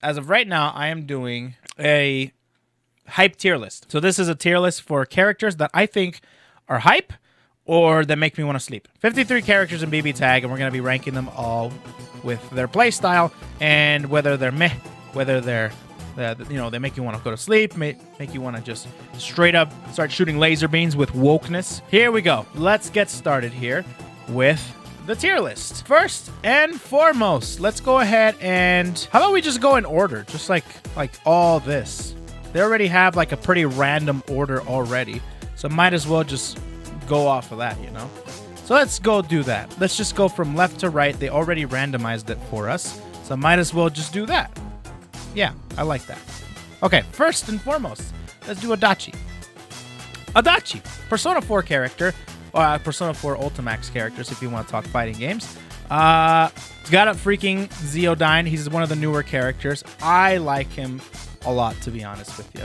As of right now, I am doing a hype tier list. So this is a tier list for characters that I think are hype or that make me want to sleep. 53 characters in BBTAG, and we're going to be ranking them all with their playstyle and whether they're meh, whether they're they make you want to go to sleep, make you want to just straight up start shooting laser beams with wokeness. Here we go. Let's get started here with the tier list. First and foremost, let's go ahead and how about we just go in order, just like all this. They already have like a pretty random order already, so might as well just go off of that, you know? So let's go do that. Let's just go from left to right. They already randomized it for us, so might as well just do that. Yeah, I like that. Okay, first and foremost, let's do Adachi. Adachi, Persona 4 character, Persona 4 Ultimax characters if you want to talk fighting games. Got a freaking Zeodyne. He's one of the newer characters. I like him a lot, to be honest with you.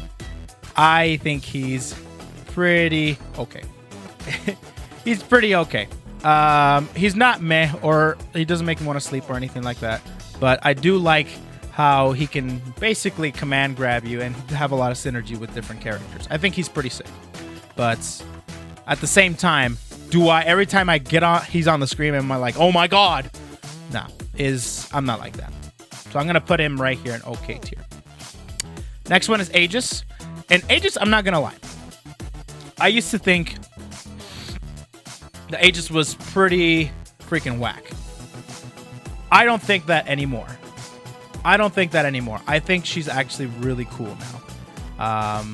I think he's pretty okay. He's pretty okay. He's not meh, or he doesn't make me want to sleep or anything like that, but I do like how he can basically command grab you and have a lot of synergy with different characters. I think he's pretty sick. But at the same time, every time I get on, he's on the screen and I'm like, oh my god. Nah, I'm not like that. So I'm going to put him right here in okay tier. Next one is Aegis. And Aegis, I'm not going to lie. I used to think the Aegis was pretty freaking whack. I don't think that anymore. I think she's actually really cool now.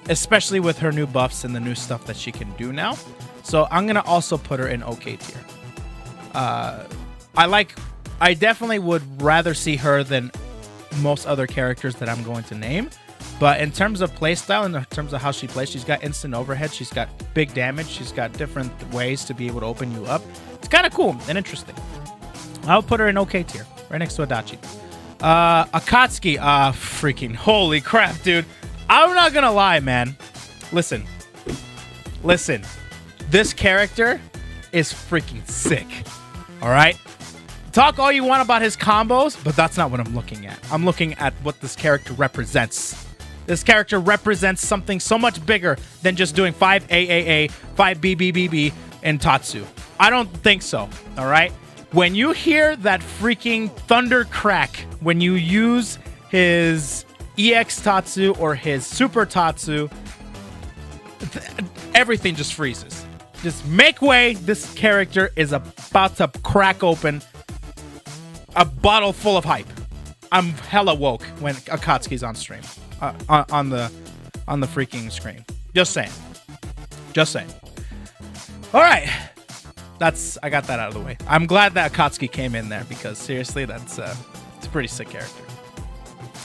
Especially with her new buffs and the new stuff that she can do now. So I'm going to also put her in okay tier. I definitely would rather see her than most other characters that I'm going to name. But in terms of playstyle and in terms of how she plays, she's got instant overhead. She's got big damage. She's got different ways to be able to open you up. It's kind of cool and interesting. I'll put her in okay tier, right next to Adachi. Akatsuki, freaking holy crap, dude. I'm not gonna lie, man. Listen. This character is freaking sick. All right? Talk all you want about his combos, but that's not what I'm looking at. I'm looking at what this character represents. This character represents something so much bigger than just doing 5 AAA, 5 BBBB, and Tatsu. I don't think so, all right? When you hear that freaking thunder crack, when you use his EX Tatsu or his Super Tatsu, everything just freezes. Just make way. This character is about to crack open a bottle full of hype. I'm hella woke when Akatsuki's on stream, on the freaking screen. Just saying. All right. I got that out of the way. I'm glad that Akatsuki came in there because seriously, it's a pretty sick character.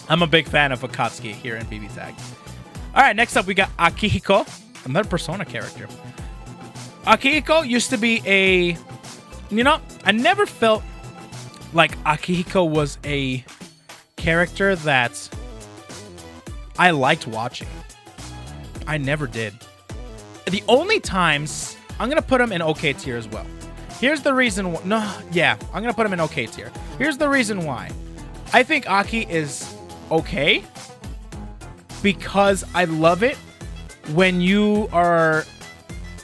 I'm a big fan of Akatsuki here in BBTAG. All right, next up we got Akiko, another Persona character. Akiko used to be I never felt like Akiko was a character that I liked watching. I never did. The only times I'm going to put him in okay tier as well. Here's the reason I'm going to put him in okay tier. Here's the reason why. I think Aki is okay because I love it when you are...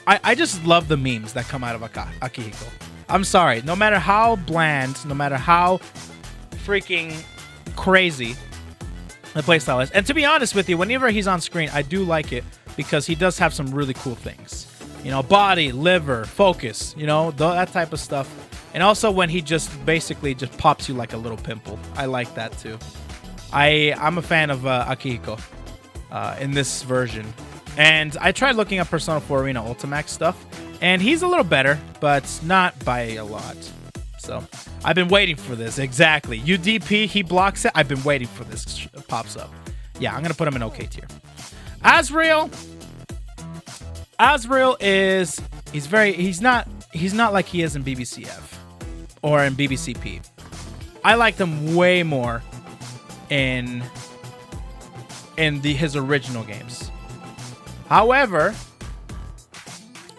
I just love the memes that come out of Akihiko. I'm sorry. No matter how bland, no matter how freaking crazy the playstyle is. And to be honest with you, whenever he's on screen, I do like it because he does have some really cool things. You know, body, liver, focus, you know, that type of stuff. And also when he just basically just pops you like a little pimple. I like that too. I'm a fan of Akihiko in this version. And I tried looking up Persona 4 Arena Ultimax stuff, and he's a little better, but not by a lot. So I've been waiting for this. Exactly. UDP, he blocks it. I've been waiting for this. It pops up. Yeah, I'm going to put him in okay tier. Azrael is... He's not like he is in BBCF or in BBCP. I liked him way more in his original games. However,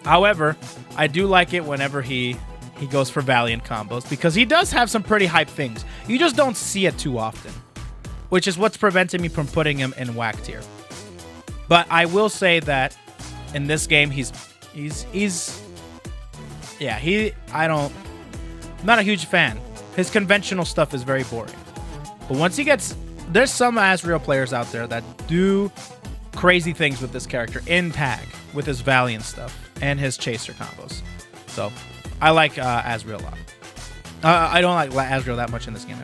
I do like it whenever he goes for Valiant combos because he does have some pretty hype things. You just don't see it too often, which is what's preventing me from putting him in whack tier. But I will say that in this game, I'm not a huge fan. His conventional stuff is very boring. But once he gets, there's some Asriel players out there that do crazy things with this character in tag with his Valiant stuff and his chaser combos. So I like Asriel a lot. I don't like Asriel that much in this game.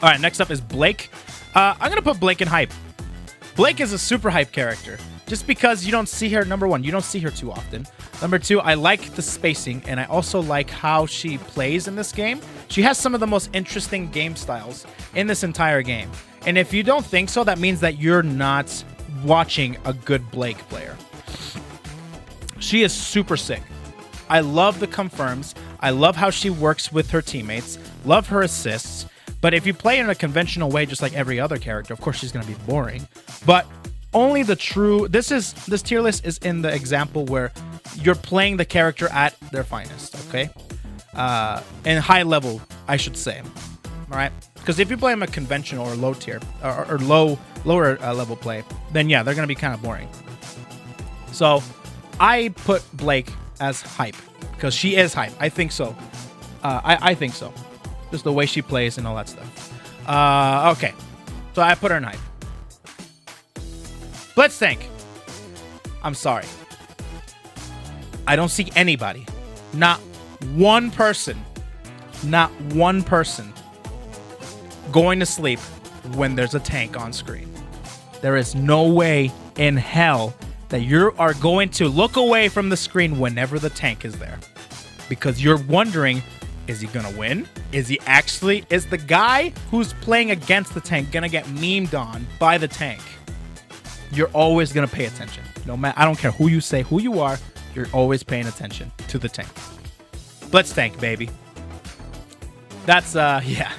All right, next up is Blake. I'm going to put Blake in hype. Blake is a super hype character just because you don't see her. Number one, you don't see her too often. Number two, I like the spacing, and I also like how she plays in this game. She has some of the most interesting game styles in this entire game. And if you don't think so, that means that you're not watching a good Blake player. She is super sick. I love the confirms. I love how she works with her teammates. Love her assists. But if you play in a conventional way, just like every other character, of course she's going to be boring. But only the true... This tier list is in the example where you're playing the character at their finest, okay? And high level, I should say. All right? Because if you play them a conventional or low tier, or lower level play, then yeah, they're going to be kind of boring. So I put Blake as hype because she is hype. I think so. I think so. Just the way she plays and all that stuff. Okay. So I put her in hype. Blitztank. I'm sorry. I don't see anybody. Not one person going to sleep when there's a tank on screen. There is no way in hell that you are going to look away from the screen whenever the tank is there. Because you're wondering, is he going to win? Is the guy who's playing against the tank going to get memed on by the tank? You're always going to pay attention. No matter, I don't care who you say, who you are, you're always paying attention to the tank. Blitztank, baby. That's, yeah.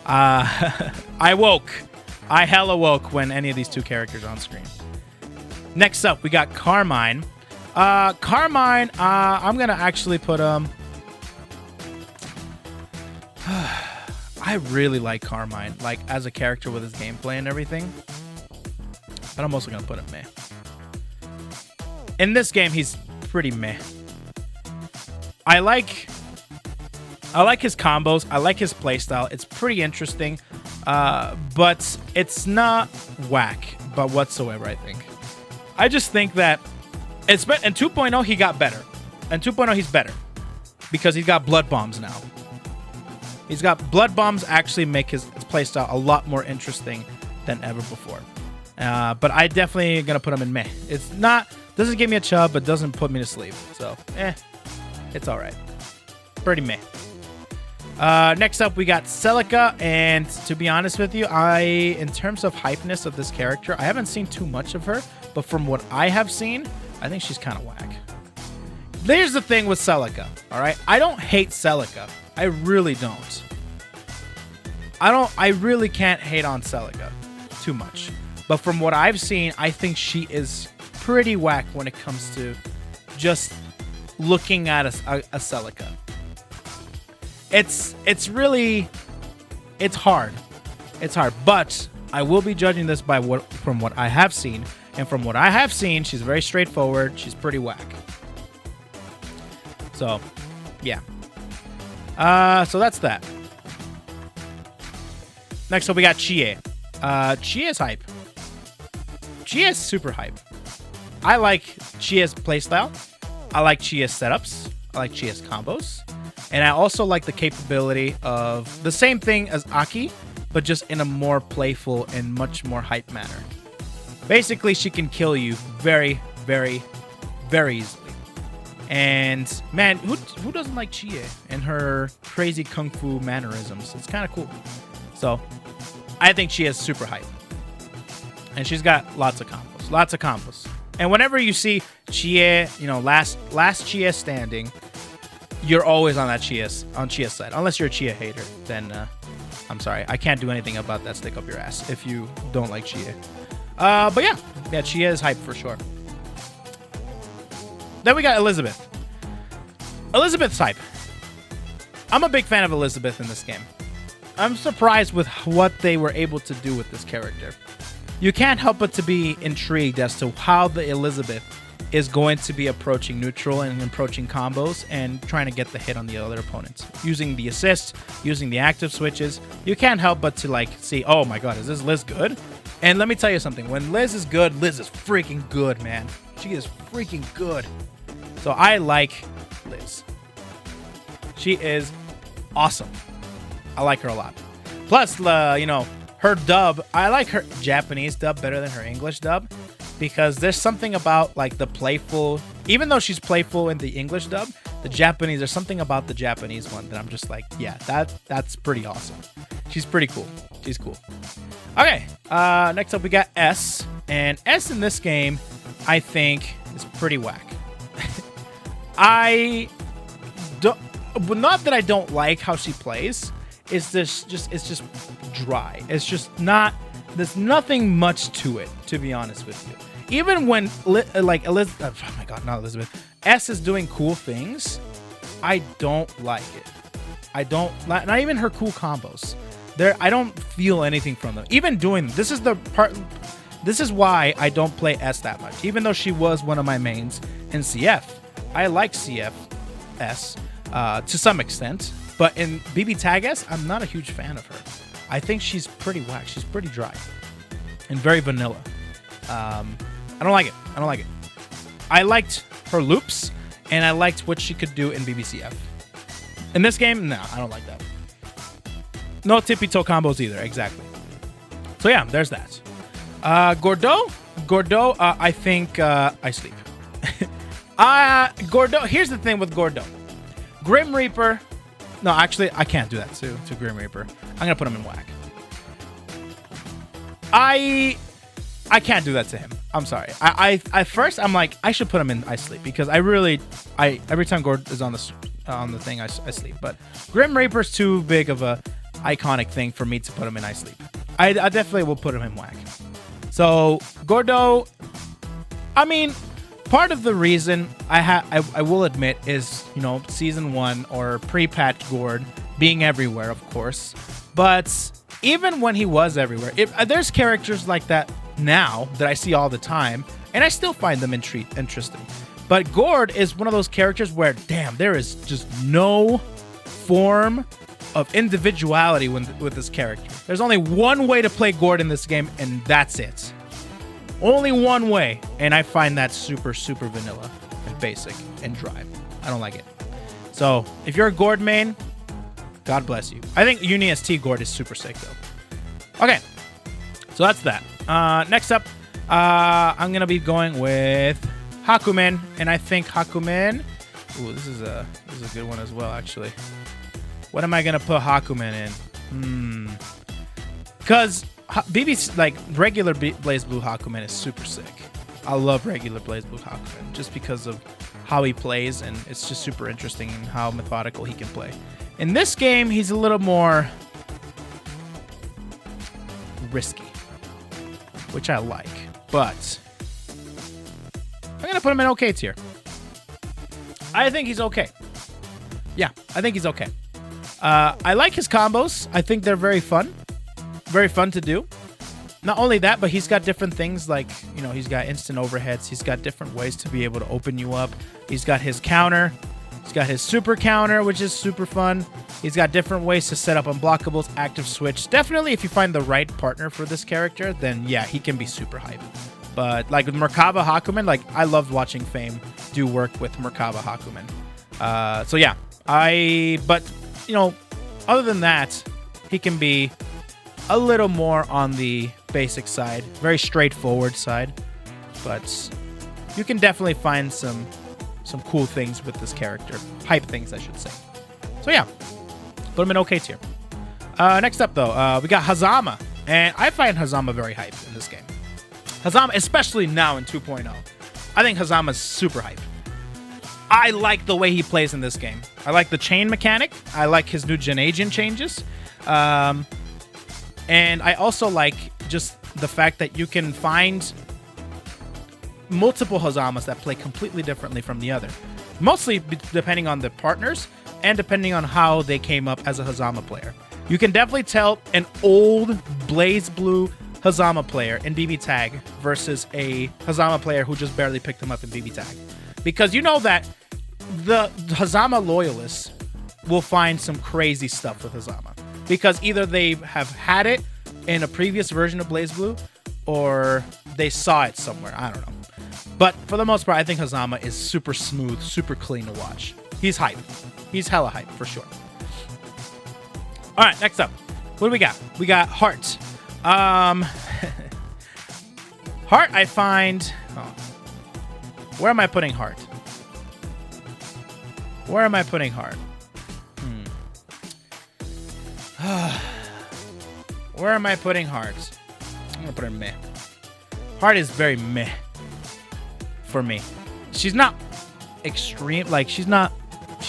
I woke. I hella woke when any of these two characters are on screen. Next up, we got Carmine. Carmine, I'm going to actually put, I really like Carmine, like, as a character with his gameplay and everything. But I'm also going to put him meh. In this game, he's pretty meh. I like his combos. I like his playstyle. It's pretty interesting. But it's not whack, but whatsoever, I think. I just think that in 2.0, he got better. In 2.0, he's better. Because he's got blood bombs now. He's got blood bombs actually make his playstyle a lot more interesting than ever before. But I definitely gonna put him in meh. It's not, doesn't give me a chub, but doesn't put me to sleep. So, it's all right. Pretty meh. Next up, we got Celica, and to be honest with you, in terms of hypeness of this character, I haven't seen too much of her, but from what I have seen, I think she's kind of whack. There's the thing with Celica, all right? I don't hate Celica. I really don't. I really can't hate on Celica too much. But from what I've seen, I think she is pretty whack when it comes to just looking at a Celica. It's hard. It's hard. But I will be judging this from what I have seen. And from what I have seen, she's very straightforward. She's pretty whack. So, yeah. So that's that. Next up, we got Chie. Chie's hype. Chie is super hype. I like Chie's playstyle. I like Chie's setups. I like Chie's combos. And I also like the capability of the same thing as Aki, but just in a more playful and much more hype manner. Basically, she can kill you very, very, very easily. And man, who doesn't like Chie and her crazy kung fu mannerisms? It's kind of cool. So I think Chie is super hype. And she's got lots of combos. And whenever you see Chie, last Chie standing, you're always on Chie's side. Unless you're a Chie hater, then I'm sorry. I can't do anything about that stick up your ass if you don't like Chie. But yeah, Chie is hype for sure. Then we got Elizabeth. Elizabeth's hype. I'm a big fan of Elizabeth in this game. I'm surprised with what they were able to do with this character. You can't help but to be intrigued as to how the Elizabeth is going to be approaching neutral and approaching combos and trying to get the hit on the other opponents. Using the assist, using the active switches, you can't help but to like see, oh my god, is this Liz good? And let me tell you something, when Liz is good, Liz is freaking good, man. She is freaking good. So I like Liz. She is awesome. I like her a lot. Plus, you know, her dub, I like her Japanese dub better than her English dub. Because there's something about like the playful, even though she's playful in the English dub, the Japanese, there's something about the Japanese one that I'm just like, yeah, that's pretty awesome. She's pretty cool. She's cool. Okay, next up we got S. And S in this game, I think, is pretty whack. I don't, but not that I don't like how she plays. It's just dry. It's just not, there's nothing much to it, to be honest with you. Even when, like, Elizabeth, oh my god, not Elizabeth, S is doing cool things, I don't like it. I don't, not even her cool combos. I don't feel anything from them. Even doing, this is the part, this is why I don't play S that much. Even though she was one of my mains in CF. I like CF S to some extent, but in BBTAG S, I'm not a huge fan of her. I think she's pretty whack. She's pretty dry and very vanilla. I don't like it. I don't like it. I liked her loops, and I liked what she could do in BBCF. In this game, no, I don't like that. No tippy-toe combos either, exactly. So yeah, there's that. Gordeau, I think I sleep. Gordeau, here's the thing with Gordeau. Grim Reaper, no, actually, I can't do that to Grim Reaper. I'm going to put him in whack. I can't do that to him. I'm sorry. At first I'm like, I should put him in I sleep because every time Gord is on the thing I sleep. But Grim Reaper's too big of a iconic thing for me to put him in I sleep. I definitely will put him in whack. So Gordeau, I mean, part of the reason I will admit is, you know, season 1 or pre-patch Gord being everywhere, of course. But even when he was everywhere, there's characters like that now that I see all the time, and I still find them interesting. But Gord is one of those characters where, damn, there is just no form of individuality with this character. There's only one way to play Gord in this game, and that's it. Only one way, and I find that super, super vanilla and basic and dry. I don't like it. So, if you're a Gord main, God bless you. I think UniST Gord is super sick, though. Okay, so that's that. Next up, I'm going to be going with Hakumen, and I think Hakumen... Ooh, this is a good one as well, actually. What am I going to put Hakumen in? Because BB's, like, regular BlazBlue Hakumen is super sick. I love regular BlazBlue Hakumen just because of how he plays, and it's just super interesting and how methodical he can play. In this game, he's a little more risky, which I like, but I'm going to put him in okay tier. I think he's okay. Yeah, I think he's okay. I like his combos. I think they're very fun to do. Not only that, but he's got different things like, you know, he's got instant overheads. He's got different ways to be able to open you up. He's got his counter. He's got his super counter, which is super fun. He's got different ways to set up unblockables, active switch. Definitely, if you find the right partner for this character, then yeah, he can be super hype. But like with Merkaba Hakumen, like I loved watching Fame do work with Merkaba Hakumen. So yeah, but you know, other than that, he can be a little more on the basic side, very straightforward side. But you can definitely find some cool things with this character. Hype things, I should say. So yeah, put him in okay tier. Next up, though, we got Hazama. And I find Hazama very hype in this game. Hazama, especially now in 2.0. I think Hazama's super hype. I like the way he plays in this game. I like the chain mechanic. I like his new Gen Agent changes. And I also like just the fact that you can find multiple Hazamas that play completely differently from the other. Mostly depending on the partners and depending on how they came up as a Hazama player. You can definitely tell an old Blaze Blue Hazama player in BBTAG versus a Hazama player who just barely picked him up in BBTAG. Because you know that the Hazama loyalists will find some crazy stuff with Hazama. Because either they have had it in a previous version of Blaze Blue or they saw it somewhere. I don't know. But for the most part, I think Hazama is super smooth, super clean to watch. He's hype. He's hella hype for sure. All right, next up. What do we got? We got Heart. Heart, I find... Oh. Where am I putting Heart? Where am I putting Heart? Where am I putting Heart? I'm going to put her meh. Heart is very meh for me. She's not extreme. Like, she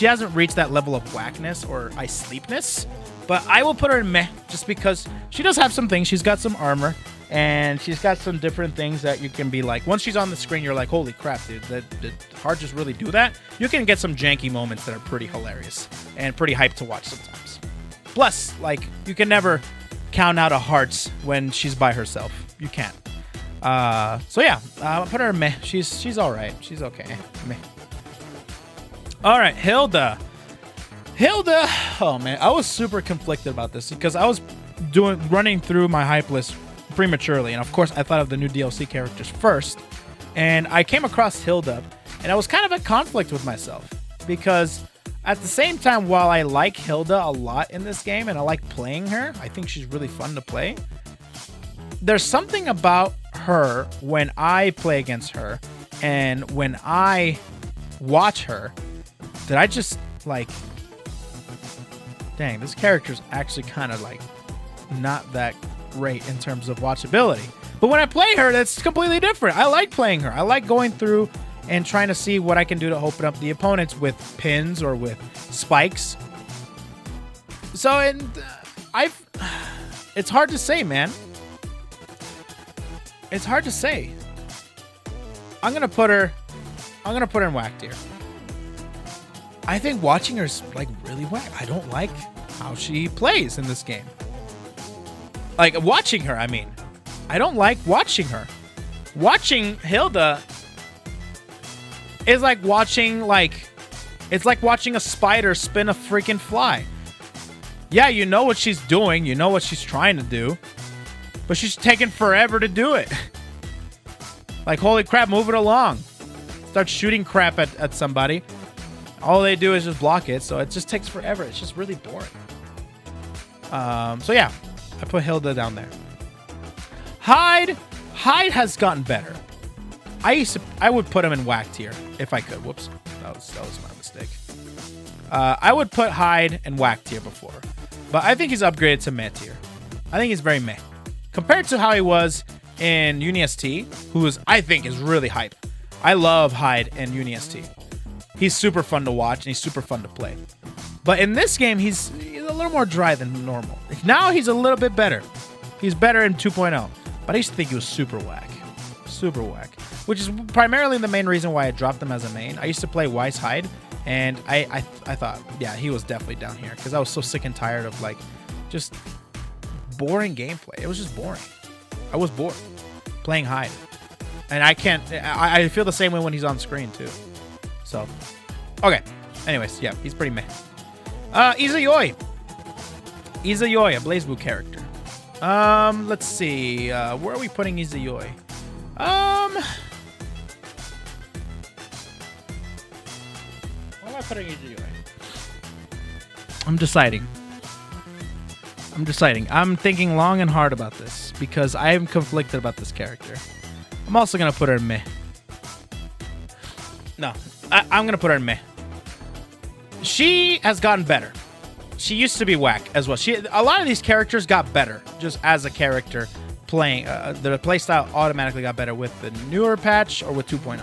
hasn't reached that level of whackness or I sleepness. But I will put her in meh just because she does have some things. She's got some armor. And she's got some different things that you can be like, once she's on the screen, you're like, holy crap, dude, did Heart just really do that? You can get some janky moments that are pretty hilarious and pretty hyped to watch sometimes. Plus, like, you can never count out a Heart when she's by herself. You can't. So yeah, I'll put her in meh. She's all right. She's okay. Meh. All right, Hilda. Oh man, I was super conflicted about this because I was running through my hype list prematurely, and of course I thought of the new DLC characters first, and I came across Hilda, and I was kind of at conflict with myself because at the same time, while I like Hilda a lot in this game and I like playing her, I think she's really fun to play, there's something about her when I play against her and when I watch her that I just like, dang, this character's actually kind of like not that great in terms of watchability. But when I play her, that's completely different. I like playing her. I like going through and trying to see what I can do to open up the opponents with pins or with spikes. So, it's hard to say, man. It's hard to say. I'm gonna put her in whack tier. I think watching her is like really whack. I don't like how she plays in this game. Like, watching her, I mean. I don't like watching her. Watching Hilda is like watching, it's like watching a spider spin a freaking fly. Yeah, you know what she's doing. You know what she's trying to do. But she's taking forever to do it. Like, holy crap, move it along. Start shooting crap at somebody. All they do is just block it, so it just takes forever. It's just really boring. So yeah. I put Hilda down there. Hyde has gotten better. I would put him in whack tier if I could. Whoops, that was my mistake. I would put Hyde in whack tier before, but I think he's upgraded to meh tier. I think he's very meh compared to how he was in UniST, I think is really hype. I love Hyde in UniST. He's super fun to watch and he's super fun to play. But in this game, he's a little more dry than normal. Now he's a little bit better. He's better in 2.0. But I used to think he was super whack. Super whack. Which is primarily the main reason why I dropped him as a main. I used to play Wise Hyde. And I thought, yeah, he was definitely down here. Because I was so sick and tired of, like, just boring gameplay. It was just boring. I was bored playing Hyde. And I feel the same way when he's on screen, too. So, okay. Anyways, yeah, he's pretty meh. Izayoi, a Blaze Blue character. Let's see. Where are we putting Izayoi? Where am I putting Izayoi? I'm deciding. I'm thinking long and hard about this because I am conflicted about this character. I'm also gonna put her in meh. No, I'm gonna put her in meh. She has gotten better. She used to be whack as well. A lot of these characters got better just as a character playing. The playstyle automatically got better with the newer patch or with 2.0.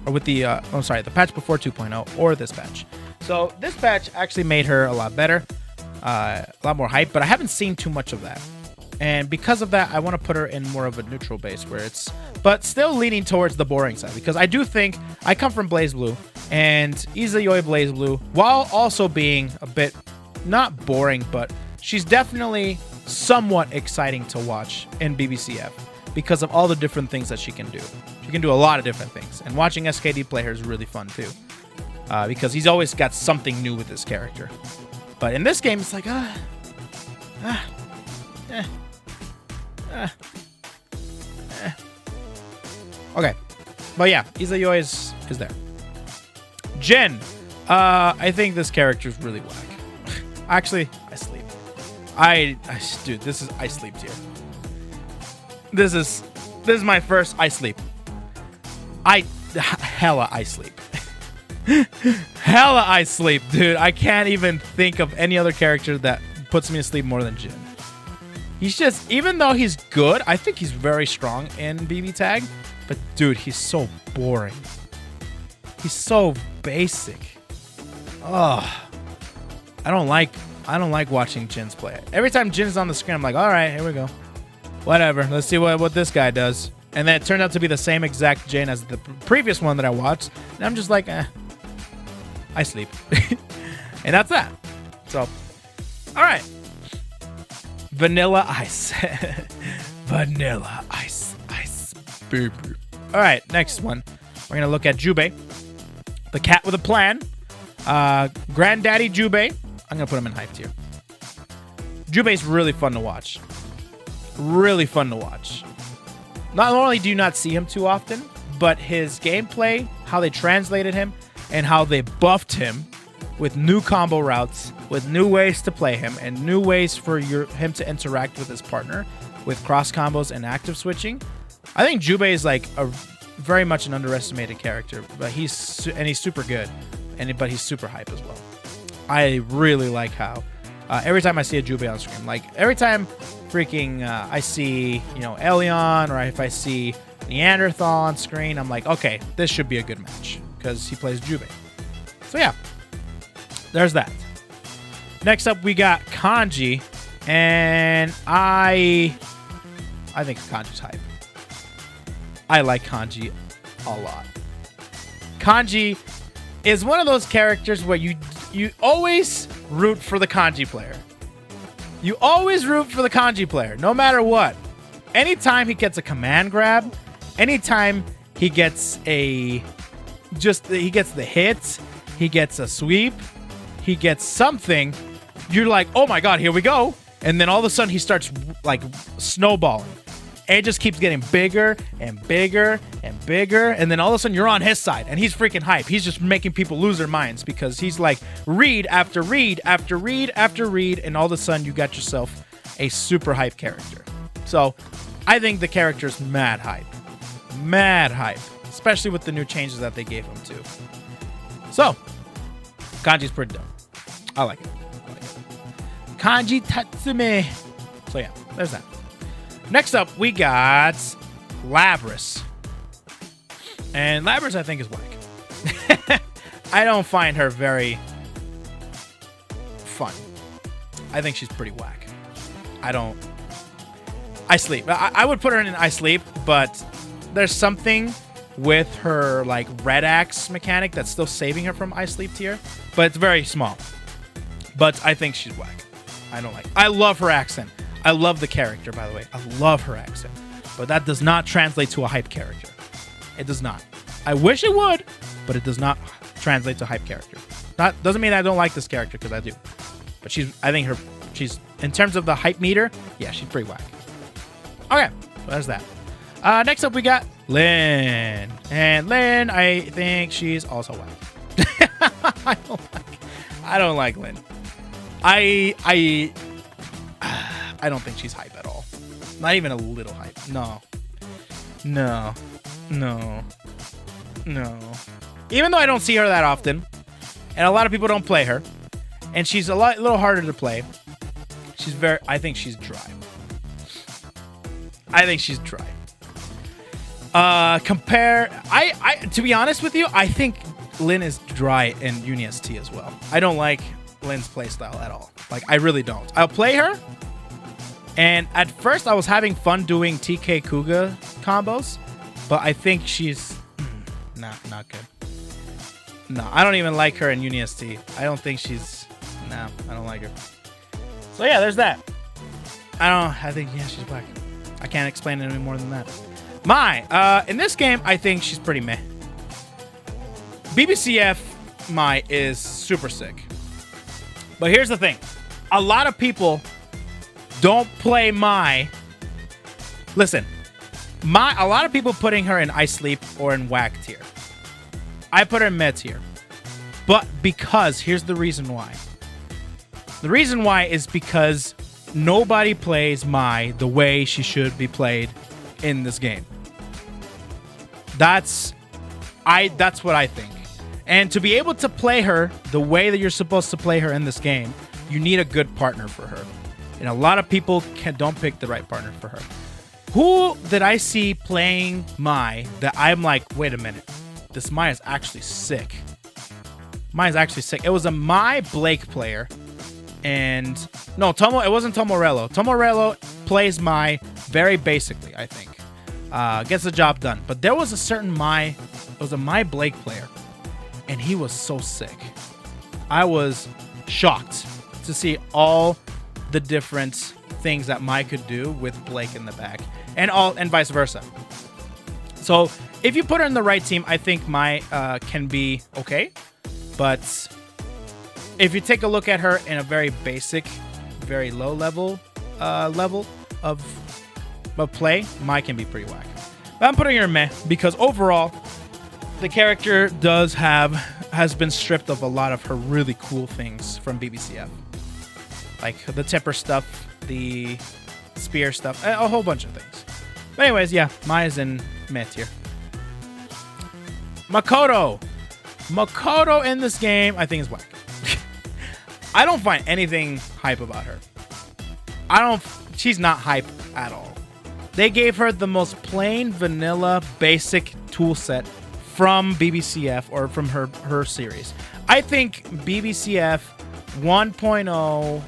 Or with the, the patch before 2.0 or this patch. So this patch actually made her a lot better. A lot more hype, but I haven't seen too much of that. And because of that, I want to put her in more of a neutral base where it's, but still leaning towards the boring side because I do think I come from Blaze Blue and Izayoi Blaze Blue, while also being a bit not boring, but she's definitely somewhat exciting to watch in BBCF because of all the different things that she can do. She can do a lot of different things, and watching SKD play her is really fun too, because he's always got something new with his character. But in this game, it's like okay, but yeah, Izayoi is there. Jin, I think this character is really whack. Actually, I sleep. Dude, I sleep here. This is my first I sleep. Hella I sleep. Hella I sleep, dude. I can't even think of any other character that puts me to sleep more than Jin. He's just, even though he's good, I think he's very strong in BBTAG, but dude, he's so boring. He's so basic. Ugh. I don't like watching Jin's play. Every time Jin's on the screen, I'm like, all right, here we go. Whatever. Let's see what this guy does. And then it turned out to be the same exact Jin as the previous one that I watched. And I'm just like, I sleep. And that's that. So, all right. Vanilla Ice. Vanilla Ice. Ice. Boop, boop. All right, next one. We're going to look at Jubei. The cat with a plan. Granddaddy Jubei. I'm going to put him in hype tier. Jubei's really fun to watch. Really fun to watch. Not only do you not see him too often, but his gameplay, how they translated him, and how they buffed him with new combo routes, with new ways to play him, and new ways for him to interact with his partner, with cross combos and active switching. I think Jubei is like a very much an underestimated character, but he's super good, but he's super hype as well. I really like how every time I see a Jubei on screen, like every time freaking I see, Elion, or if I see Neanderthal on screen, I'm like, okay, this should be a good match because he plays Jubei. So yeah, there's that. Next up, we got Kanji, and I think Kanji's hype. I like Kanji a lot. Kanji is one of those characters where you always root for the Kanji player. You always root for the Kanji player, no matter what. Anytime he gets a command grab, anytime he gets he gets the hits, he gets a sweep, he gets something, you're like, oh my god, here we go. And then all of a sudden he starts like snowballing. And it just keeps getting bigger and bigger and bigger. And then all of a sudden you're on his side and he's freaking hype. He's just making people lose their minds because he's like read after read after read after read. And all of a sudden you got yourself a super hype character. So I think the character's mad hype. Mad hype. Especially with the new changes that they gave him too. So Kanji's pretty dope. I like it. Kanji Tatsume. So yeah, there's that. Next up, we got Labris. And Labris, I think, is whack. I don't find her very fun. I think she's pretty whack. I sleep. I would put her in I sleep, but there's something with her like red axe mechanic that's still saving her from I sleep tier, but it's very small. But I think she's whack. I don't like it. I love her accent. I love the character, by the way. I love her accent. But that does not translate to a hype character. It does not. I wish it would, but it does not translate to a hype character. Doesn't mean I don't like this character, because I do. But I think she's, in terms of the hype meter, yeah, she's pretty whack. Okay, so there's that. Next up, we got Lynn. And Lynn, I think she's also whack. I don't like Lynn. I don't think she's hype at all. Not even a little hype. No. Even though I don't see her that often, and a lot of people don't play her, and she's a little harder to play, I think she's dry. To be honest with you, I think Lynn is dry in UniST as well. I don't like Lynn's playstyle at all. Like, I really don't. I'll play her, and at first I was having fun doing TK Kuga combos, but I think she's not good. No, I don't even like her in UniST. I don't think she's... I don't like her. So yeah, there's that. I think, yeah, she's whack. I can't explain it any more than that. Mai, in this game, I think she's pretty meh. BBCF Mai is super sick. But here's the thing. A lot of people don't play Mai. Listen, Mai, a lot of people putting her in Ice Sleep or in whack tier. I put her in meh tier. But because, here's the reason why. The reason why is because nobody plays Mai the way she should be played in this game. That's what I think. And to be able to play her the way that you're supposed to play her in this game, you need a good partner for her. And a lot of people don't pick the right partner for her. Who did I see playing Mai that I'm like, wait a minute, this Mai is actually sick. Mai is actually sick. It was a Mai Blake player. And no, it wasn't Tomorello. Tomorello plays Mai very basically, I think. Gets the job done. But there was a certain Mai, it was a Mai Blake player. And he was so sick. I was shocked to see all the different things that Mai could do with Blake in the back. And vice versa. So if you put her in the right team, I think Mai can be okay. But if you take a look at her in a very basic, very low level of play, Mai can be pretty whack. But I'm putting her in meh because overall, the character has been stripped of a lot of her really cool things from BBCF. Like the tipper stuff, the spear stuff, a whole bunch of things. But anyways, yeah, Mai is in meh tier. Makoto. Makoto in this game, I think is whack. I don't find anything hype about her. She's not hype at all. They gave her the most plain vanilla basic tool set from BBCF or from her series. I think BBCF 1.0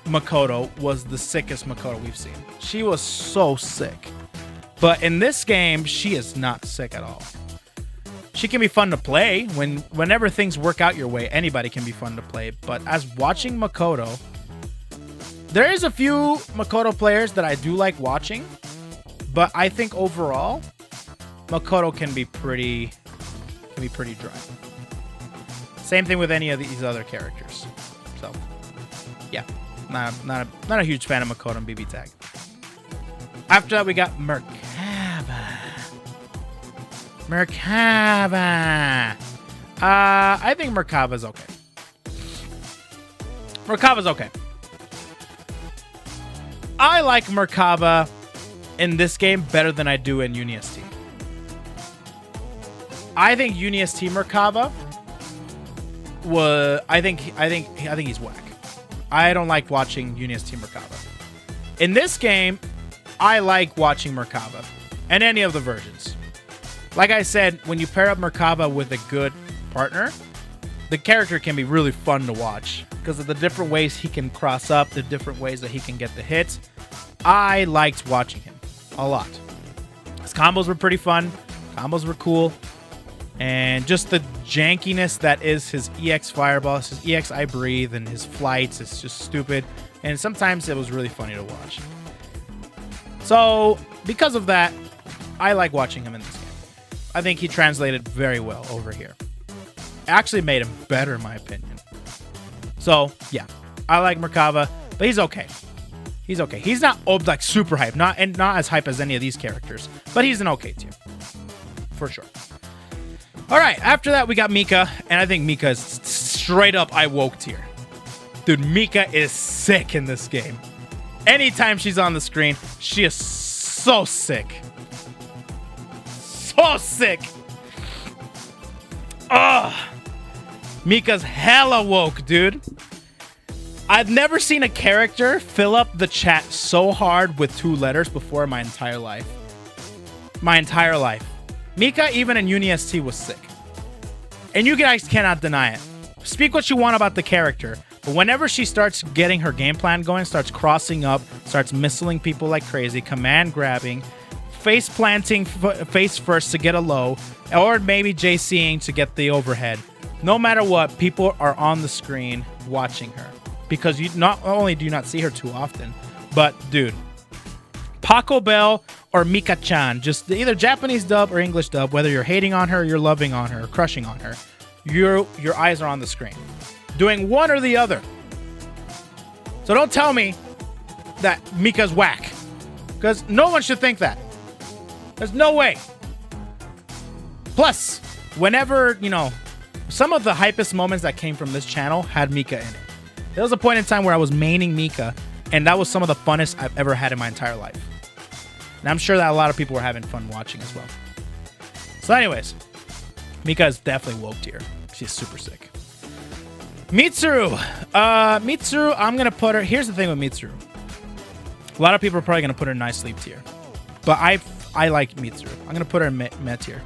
Makoto was the sickest Makoto we've seen. She was so sick. But in this game, she is not sick at all. She can be fun to play. Whenever things work out your way, anybody can be fun to play. But as watching Makoto, there is a few Makoto players that I do like watching. But I think overall, Makoto can be pretty dry. Same thing with any of these other characters. So, yeah, not a huge fan of Makoto and BBTAG. After that, we got Merkaba. I think Merkaba's okay. Merkaba's okay. I like Merkaba in this game better than I do in UniST. I think UniST Merkaba was. I think he's whack. I don't like watching UniST Merkaba. In this game, I like watching Merkaba and any of the versions. Like I said, when you pair up Merkaba with a good partner, the character can be really fun to watch because of the different ways he can cross up, the different ways that he can get the hits. I liked watching him a lot. His combos were pretty fun. Combos were cool. And just the jankiness that is his EX Fireball, his EX I Breathe, and his flights is just stupid. And sometimes it was really funny to watch. So, because of that, I like watching him in this game. I think he translated very well over here. Actually made him better, in my opinion. So, yeah. I like Merkaba, but he's okay. He's okay. He's not like super hype, not as hype as any of these characters, but he's an okay tier. For sure. All right, after that, we got Myka, and I think Myka is straight up I woke tier. Dude, Myka is sick in this game. Anytime she's on the screen, she is so sick. So sick. Ugh. Myka's hella woke, dude. I've never seen a character fill up the chat so hard with 2 letters before in my entire life. My entire life. Myka, even in UniST, was sick. And you guys cannot deny it. Speak what you want about the character, but whenever she starts getting her game plan going, starts crossing up, starts missiling people like crazy, command grabbing, face planting face first to get a low, or maybe JCing to get the overhead. No matter what, people are on the screen watching her. because you not only do you not see her too often, but dude, Paco Bell or Myka-chan, just either Japanese dub or English dub, whether you're hating on her, you're loving on her, or crushing on her, your eyes are on the screen, doing one or the other. So don't tell me that Mika's whack, because no one should think that. There's no way. Plus, whenever, some of the hypest moments that came from this channel had Myka in it. There was a point in time where I was maining Myka, and that was some of the funnest I've ever had in my entire life. And I'm sure that a lot of people were having fun watching as well. So anyways, Myka is definitely woke tier. She's super sick. Mitsuru. Mitsuru, I'm going to put her... Here's the thing with Mitsuru. A lot of people are probably going to put her in nice sleep tier. But I like Mitsuru. I'm going to put her in meh tier.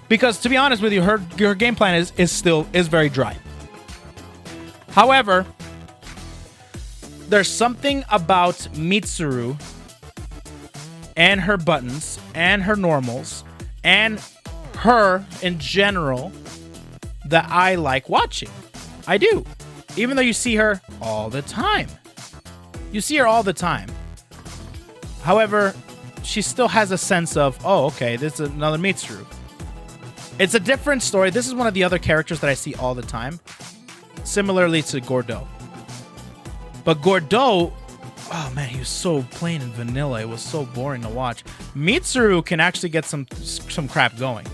Because to be honest with you, her game plan is very dry. However, there's something about Mitsuru and her buttons and her normals and her in general that I like watching. I do. Even though you see her all the time. You see her all the time. However, she still has a sense of, oh, okay, this is another Mitsuru. It's a different story. This is one of the other characters that I see all the time. Similarly to Gordeau. But Gordeau, oh man, he was so plain and vanilla. It was so boring to watch. Mitsuru can actually get some crap going.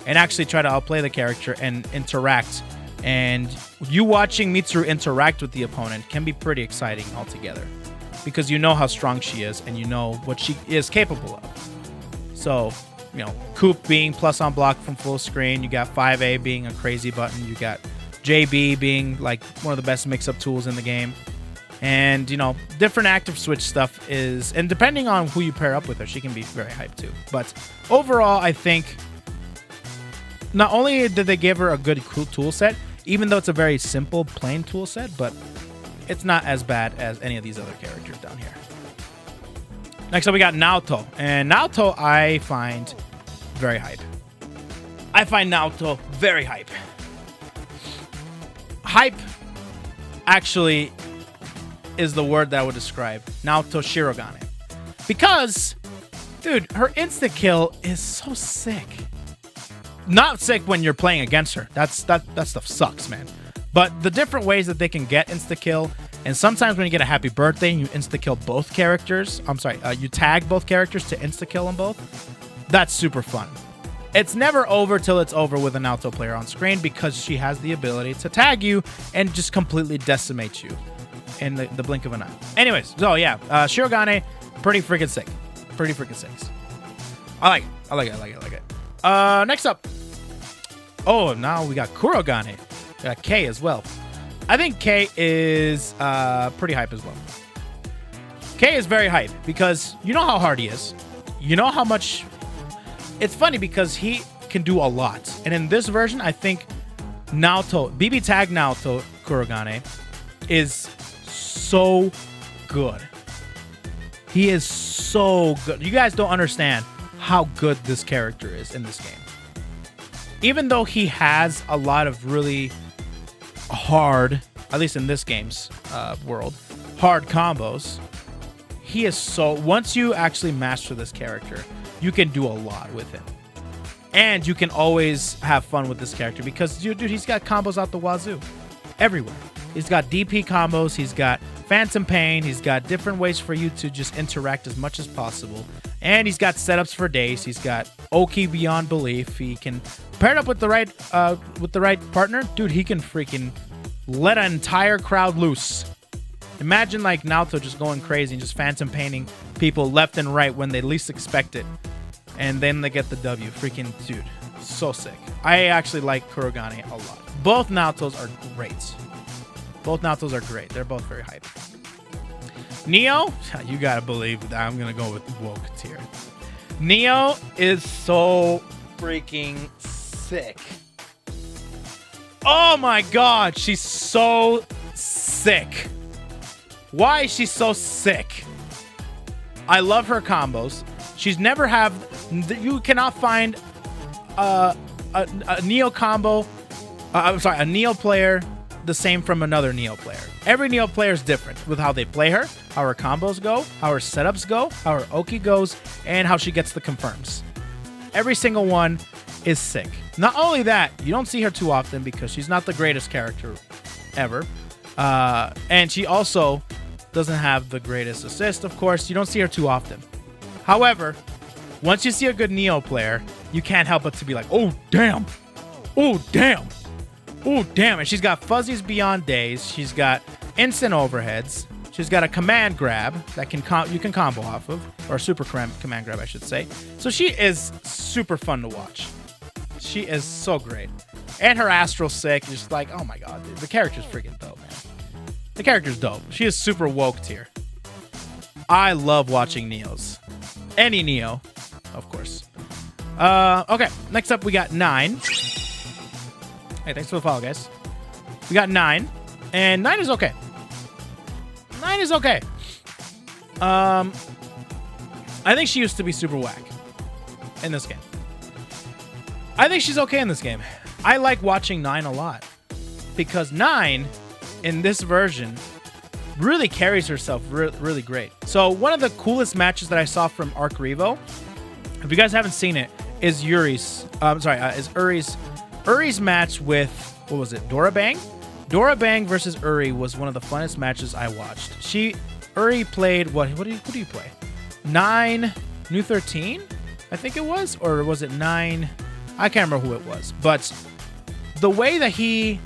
And actually try to outplay the character and interact. And you watching Mitsuru interact with the opponent can be pretty exciting altogether. Because you know how strong she is and you know what she is capable of. So, Coop being plus on block from full screen. You got 5A being a crazy button. You got JB being like one of the best mix-up tools in the game. And, different active switch stuff is... And depending on who you pair up with her, she can be very hyped too. But overall, I think... Not only did they give her a good cool tool set, even though it's a very simple, plain tool set, but it's not as bad as any of these other characters down here. Next up, we got Naoto. And Naoto, I find very hype. I find Naoto very hype. Hype, actually, is the word that I would describe Naoto Shirogane. Because, dude, her insta-kill is so sick. Not sick when you're playing against her. That stuff sucks, man. But the different ways that they can get insta-kill, and sometimes when you get a happy birthday and you insta-kill both characters, you tag both characters to insta-kill them both, that's super fun. It's never over till it's over with a Naoto player on screen because she has the ability to tag you and just completely decimate you in the blink of an eye. Anyways, so yeah, Shirogane, pretty freaking sick. Pretty freaking sick. I like it. Next up. Oh, now we got Kurogane. We got K as well. I think K is pretty hype as well. K is very hype because you know how hard he is. You know how much... It's funny because he can do a lot. And in this version, I think Naoto, BBTAG Naoto Kurogane is so good. He is so good. You guys don't understand how good this character is in this game. Even though he has a lot of really hard, at least in this game's world, hard combos, he is so... Once you actually master this character, you can do a lot with him. And you can always have fun with this character because, dude, he's got combos out the wazoo. Everywhere. He's got DP combos, he's got Phantom Pain, he's got different ways for you to just interact as much as possible. And he's got setups for days. He's got Oki beyond belief. He can pair it up with the right partner. Dude, he can freaking let an entire crowd loose. Imagine like Naoto just going crazy and just phantom painting people left and right when they least expect it. And then they get the W. Freaking dude. So sick. I actually like Kurogane a lot. Both Naotos are great. Both Naotos are great. They're both very hype. Neo, you gotta believe that I'm gonna go with woke tier. Neo is so freaking sick. Oh my god, she's so sick. Why is she so sick? I love her combos. She's never have... You cannot find a Neo combo... a Neo player the same from another Neo player. Every Neo player is different with how they play her, how her combos go, how her setups go, how her Oki goes, and how she gets the confirms. Every single one is sick. Not only that, you don't see her too often because she's not the greatest character ever. And she also doesn't have the greatest assist, of course. You don't see her too often. However, once you see a good Neo player, you can't help but to be like, oh, damn. Oh, damn. Oh, damn. And she's got fuzzies beyond days. She's got instant overheads. She's got a command grab that you can combo off of, or a super command grab, I should say. So she is super fun to watch. She is so great. And her Astral's sick. You're just like, oh my god, dude. The character's freaking dope, man. The character's dope. She is super woke tier. I love watching Neos. Any Neo, of course. Okay, next up we got 9. Hey, thanks for the follow, guys. We got 9, and 9 is okay. 9 is okay. I think she used to be super whack in this game. I think she's okay in this game. I like watching 9 a lot because 9 in this version really carries herself really great. So one of the coolest matches that I saw from Arc Revo, if you guys haven't seen it, is Uri's match with, what was it, Dora Bang? Dora Bang versus Uri was one of the funnest matches I watched. Uri played, what do you play? 9, New 13, I think it was? Or was it 9? I can't remember who it was. But the way that he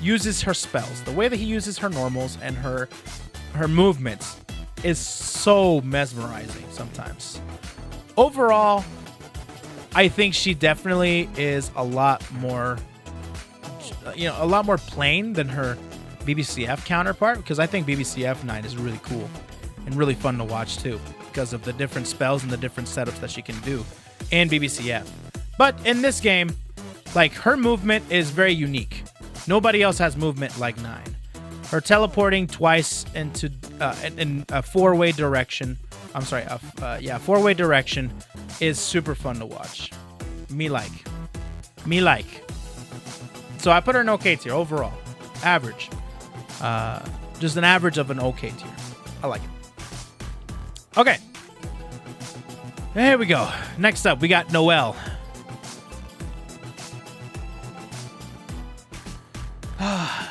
uses her spells, the way that he uses her normals and her movements is so mesmerizing sometimes. Overall, I think she definitely is a lot more plain than her BBCF counterpart, because I think BBCF 9 is really cool and really fun to watch too because of the different spells and the different setups that she can do in BBCF. But in this game, like, her movement is very unique. Nobody else has movement like 9. Her teleporting twice into in a four-way direction. I'm sorry, four-way direction is super fun to watch. Me like. So I put her in okay tier overall. Average. Just an average of an okay tier. I like it. Okay. Here we go. Next up, we got Noel.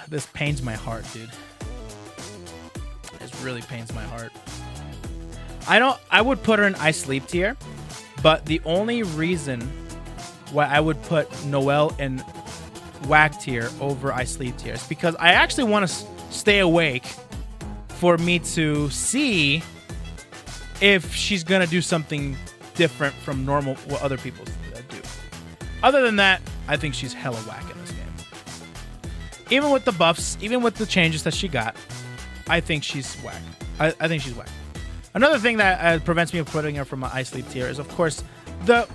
This pains my heart, dude. This really pains my heart. I would put her in I Sleep tier, but the only reason why I would put Noel in Whack tier over I Sleep tier is because I actually want to stay awake for me to see if she's gonna do something different from normal what other people do. Other than that, I think she's hella whack in this game. Even with the buffs, even with the changes that she got, I think she's whack. I think she's whack. Another thing that prevents me from putting her from my I Sleep tier is, of course, the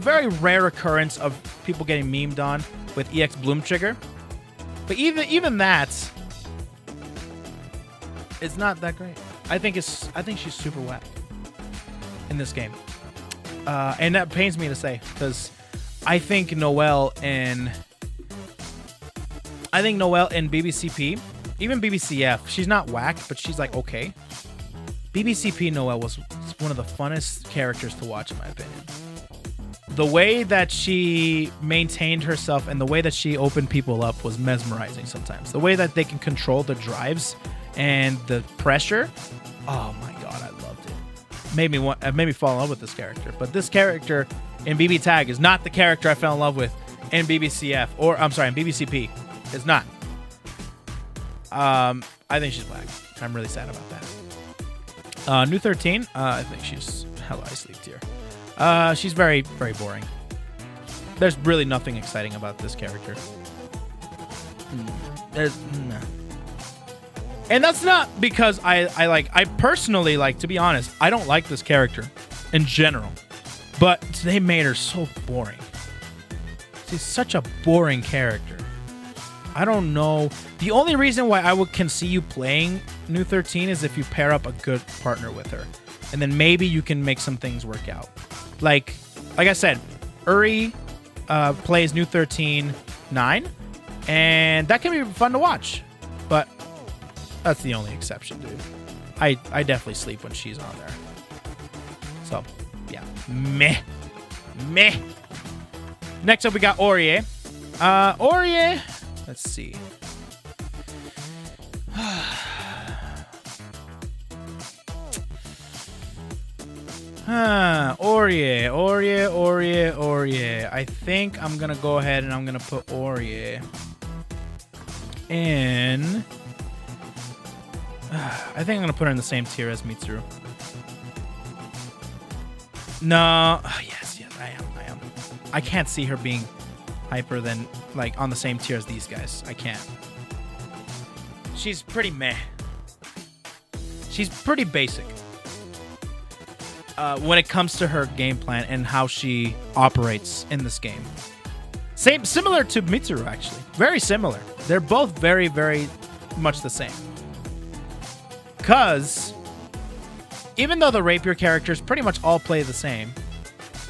very rare occurrence of people getting memed on with EX Bloom Trigger. But even that is not that great. I think she's super whack in this game, and that pains me to say because I think Noel in BBCP, even BBCF, she's not whack, but she's like okay. BBCP Noel was one of the funnest characters to watch, in my opinion. The way that she maintained herself and the way that she opened people up was mesmerizing sometimes. The way that they can control the drives and the pressure, oh my god, I loved it. Made me fall in love with this character. But this character in BBTAG is not the character I fell in love with in BBCF, or I'm sorry, in BBCP. It's not. I think she's black. I'm really sad about that. New 13, I think she's hella I Sleep tier. She's very, very boring. There's really nothing exciting about this character. Nah. And that's not because I personally, like, to be honest, I don't like this character in general. But they made her so boring. She's such a boring character. I don't know. The only reason why I can see you playing New 13 is if you pair up a good partner with her. And then maybe you can make some things work out. Like I said, Uri plays New 13 9. And that can be fun to watch. But that's the only exception, dude. I definitely sleep when she's on there. So, yeah. Meh. Next up, we got Orie. Orie, let's see. Orie. I think I'm gonna go ahead and I'm gonna put Orie in. I think I'm gonna put her in the same tier as Mitsuru. No, yes, I am. I can't see her being hyper than like on the same tier as these guys. I can't. She's pretty meh. She's pretty basic. When it comes to her game plan and how she operates in this game. Similar to Mitsuru, actually. Very similar. They're both very, very much the same. Because even though the rapier characters pretty much all play the same,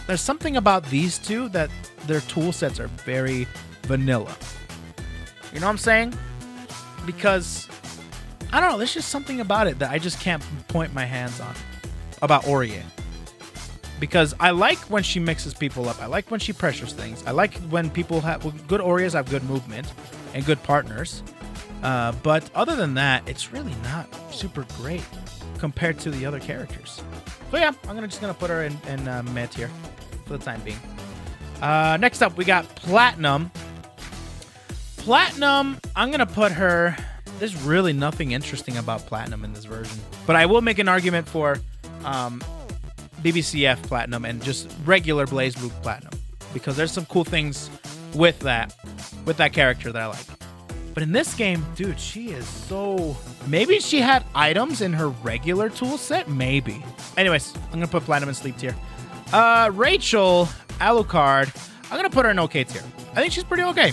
there's something about these two that their tool sets are very vanilla. You know what I'm saying? Because, I don't know, there's just something about it that I just can't point my hands on about Orie. Because I like when she mixes people up. I like when she pressures things. I like when people have good Orias have good movement and good partners. But other than that, it's really not super great compared to the other characters. So yeah, I'm just gonna put her in meh tier for the time being. Next up, we got Platinum. Platinum, I'm gonna put her. There's really nothing interesting about Platinum in this version, but I will make an argument for BBCF Platinum and just regular Blaze Blue Platinum, because there's some cool things with that character that I like. But in this game, dude, she is so... Maybe she had items in her regular tool set? Maybe. Anyways, I'm going to put Platinum in sleep tier. Rachel, Alucard, I'm going to put her in okay tier. I think she's pretty okay.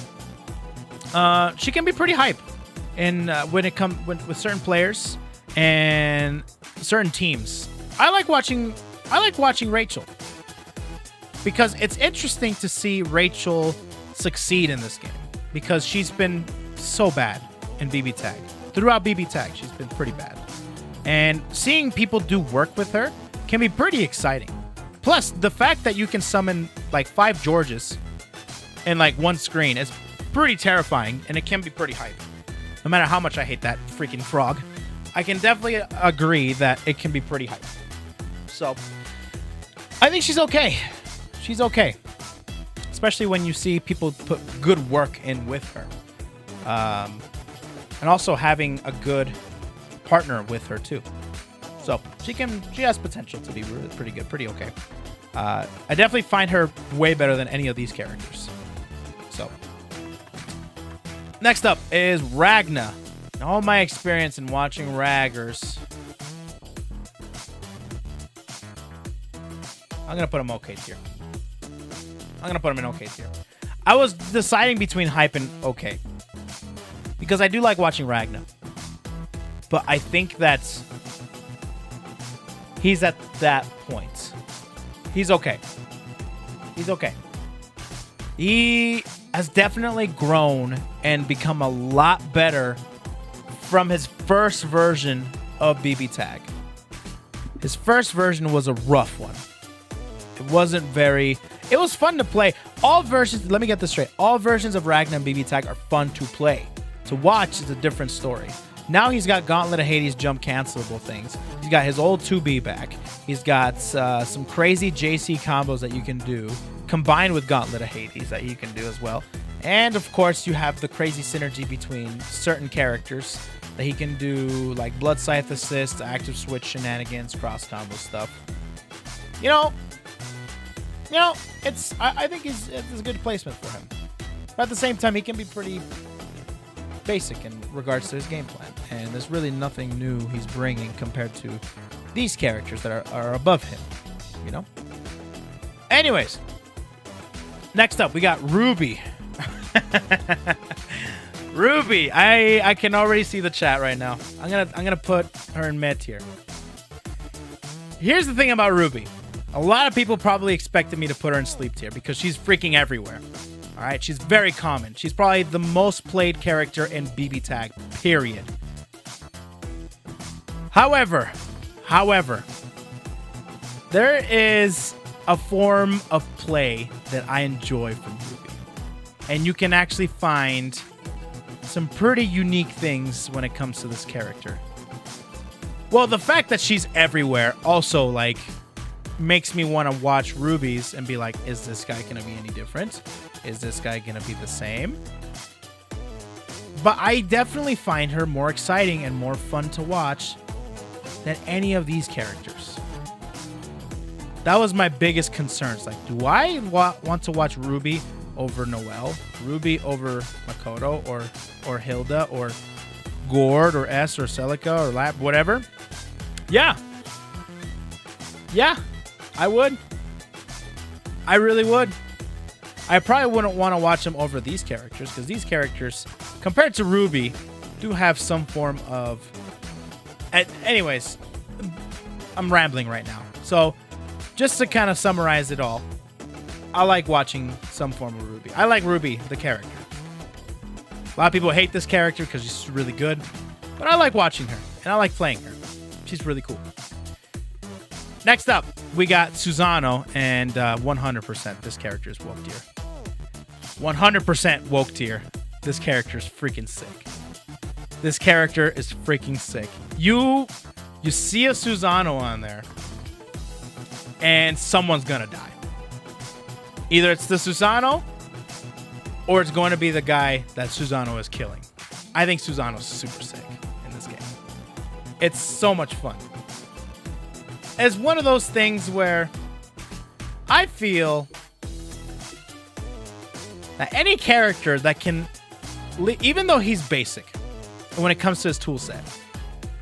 She can be pretty hype when it comes with certain players and certain teams. I like watching Rachel because it's interesting to see Rachel succeed in this game because she's been so bad in BBTAG. Throughout BBTAG, she's been pretty bad. And seeing people do work with her can be pretty exciting. Plus, the fact that you can summon like 5 Georges in like one screen is pretty terrifying, and it can be pretty hype. No matter how much I hate that freaking frog, I can definitely agree that it can be pretty hype. So, I think she's okay. She's okay. Especially when you see people put good work in with her. And also having a good partner with her too. So she has potential to be really pretty good, pretty okay. I definitely find her way better than any of these characters. So next up is Ragna. In all my experience in watching Raggers, I'm gonna put him okay tier. I'm gonna put him in okay tier. I was deciding between hype and okay, because I do like watching Ragna, but I think that he's at that point. He's okay. He's okay. He has definitely grown and become a lot better from his first version of BBTAG. His first version was a rough one. It wasn't very... It was fun to play. All versions... Let me get this straight. All versions of Ragna and BBTAG are fun to play. To watch is a different story. Now he's got Gauntlet of Hades jump cancelable things. He's got his old 2B back. He's got some crazy JC combos that you can do, combined with Gauntlet of Hades that you can do as well. And of course, you have the crazy synergy between certain characters that he can do, like Blood Scythe Assist, Active Switch shenanigans, cross combo stuff. You know, I think it's a good placement for him. But at the same time, he can be pretty basic in regards to his game plan, and there's really nothing new he's bringing compared to these characters that are above him, you know? Anyways, next up, we got Ruby. Ruby, I can already see the chat right now. I'm gonna put her in mid tier. Here's the thing about Ruby. A lot of people probably expected me to put her in sleep tier because she's freaking everywhere. All right, she's very common. She's probably the most played character in BBTAG, period. However, there is a form of play that I enjoy from Ruby. And you can actually find some pretty unique things when it comes to this character. Well, the fact that she's everywhere also, like, makes me want to watch Ruby's and be like, is this guy going to be any different? Is this guy going to be the same? But I definitely find her more exciting and more fun to watch than any of these characters. That was my biggest concern. It's like, do I want to watch Ruby over Noel? Ruby over Makoto or Hilda or Gord or S or Celica or Lap, whatever? Yeah. Yeah, I would. I really would. I probably wouldn't want to watch them over these characters because these characters, compared to Ruby, do have some form of... Anyways, I'm rambling right now. So, just to kind of summarize it all, I like watching some form of Ruby. I like Ruby, the character. A lot of people hate this character because she's really good, but I like watching her, and I like playing her. She's really cool. Next up, we got Susano, and 100% this character is woke tier. 100% woke tier. This character is freaking sick. This character is freaking sick. You see a Susano on there, and someone's gonna die. Either it's the Susano, or it's going to be the guy that Susano is killing. I think Susano's super sick in this game. It's so much fun. It's one of those things where I feel that any character that can, even though he's basic when it comes to his toolset,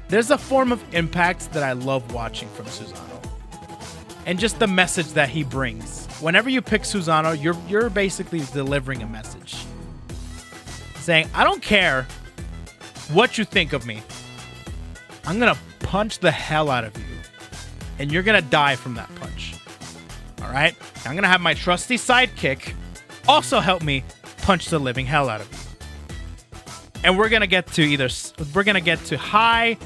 there's a form of impact that I love watching from Susano. And just the message that he brings. Whenever you pick Susano, you're basically delivering a message. Saying, I don't care what you think of me. I'm going to punch the hell out of you. And you're going to die from that punch. All right? I'm going to have my trusty sidekick also help me punch the living hell out of you. And we're going to get to high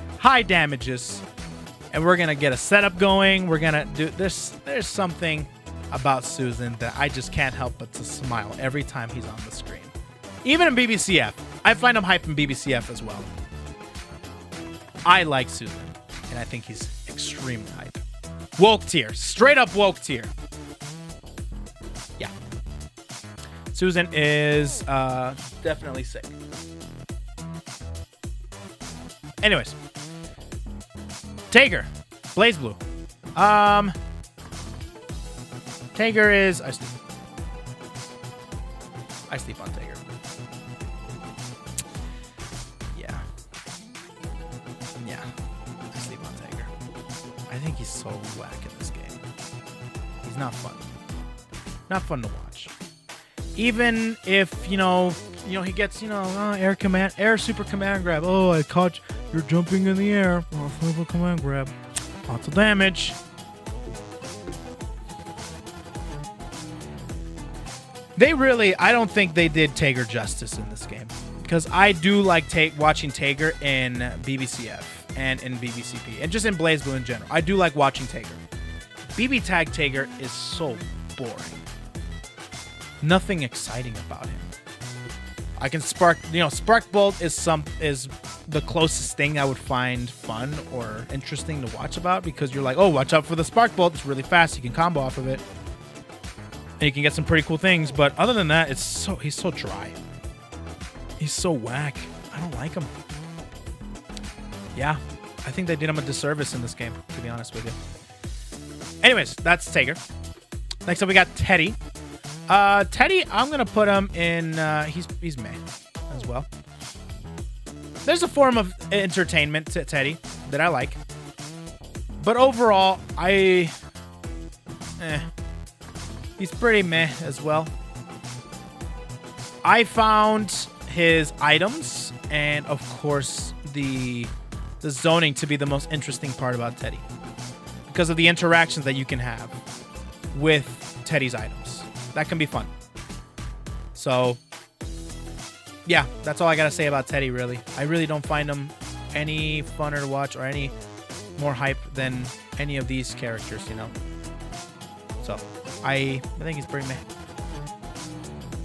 damages. And we're going to get a setup going. We're going to do this. There's something about Susan that I just can't help but to smile every time he's on the screen. Even in BBCF. I find him hype in BBCF as well. I like Susan. And I think he's extremely hype. Woke tier. Straight up woke tier. Yeah. Susan is definitely sick. Anyways. Tager. Blaze Blue. Tager is... I sleep on Tager. Yeah. I sleep on Tager. I think he's so whack in this game. He's not fun. Not fun to watch. Even if, he gets, air super command grab. Oh, I caught you. You're jumping in the air. Oh, super command grab. Lots of damage. I don't think they did Tager justice in this game. Because I do like watching Tager in BBCF and in BBCP. And just in Blaze Blue in general. I do like watching Tager. BBTAG Tager is so boring. Nothing exciting about him. I can Spark Bolt is the closest thing I would find fun or interesting to watch about, because you're like, oh, watch out for the Spark Bolt. It's really fast. You can combo off of it. And you can get some pretty cool things. But other than that, he's so dry. He's so whack. I don't like him. Yeah, I think they did him a disservice in this game, to be honest with you. Anyways, that's Tager. Next up, we got Teddy. Teddy, I'm going to put him in... he's meh as well. There's a form of entertainment to Teddy that I like. But overall, he's pretty meh as well. I found his items and, of course, the zoning to be the most interesting part about Teddy. Because of the interactions that you can have with Teddy's items. That can be fun. So, yeah, that's all I gotta say about Teddy, really. I really don't find him any funner to watch or any more hype than any of these characters, you know? So, I think he's pretty meh.